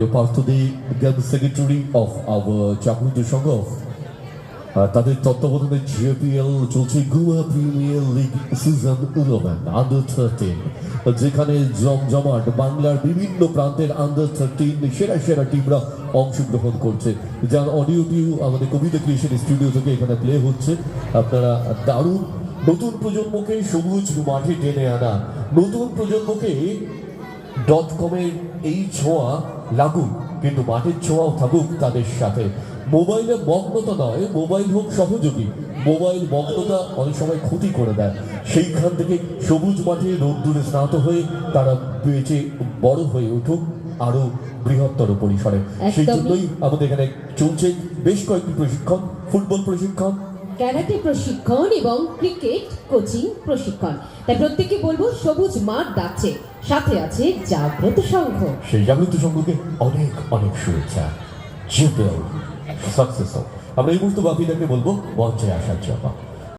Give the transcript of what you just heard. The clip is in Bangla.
Partudi became secretary of our Chakutu Sangh. তাদের তত্ত্বাবধানে জেপিএল চলছে Goa premier league season 11 under 13, যেখানে জমজমাট বাংলার বিভিন্ন প্রান্তের আন্ডার 13 সেরা সেরা টিমরা অংশগ্রহণ করছে, যার অডিওটিও আমাদের কবিতা ক্রিয়েশন স্টুডিও থেকে এখানে প্লে হচ্ছে। আপনারা দারুণ নতুন প্রজন্মকে সবুজ মাঠে টেনে আনা, নতুন প্রজন্মকে .com-এর এই ছোঁয়া লাগুক, কিন্তু মাঠের ছোঁয়াও থাকুক তাদের সাথে। মোবাইলে মগ্নতা নয়, মোবাইল হোক সহযোগী। মোবাইল মগ্নতা অনেক সময় ক্ষতি করে দেয়, সেইখান থেকে সবুজ মাঠে রোদ্দুরে স্নাত হয়ে তারা বেঁচে বড় হয়ে উঠুক আরো বৃহত্তর পরিসরে। সেই জন্যই আমাদের এখানে চলছে বেশ কয়েকটি প্রশিক্ষণ, ফুটবল প্রশিক্ষণ, ক্যারাটে প্রশিক্ষণ এবং ক্রিকেট কোচিং প্রশিক্ষণ। তাই প্রত্যেককে বলবো সবুজ মাঠ ডাকছে, সাথে আছে জাগ্রত সংঘ। সেই জাগ্রত সংঘকে অনেক অনেক শুভেচ্ছা। জিপেল সাকসেস হোক। আমরা এই মুহূর্তে বাপিদাকে বলবো মঞ্চে আসার জন্য।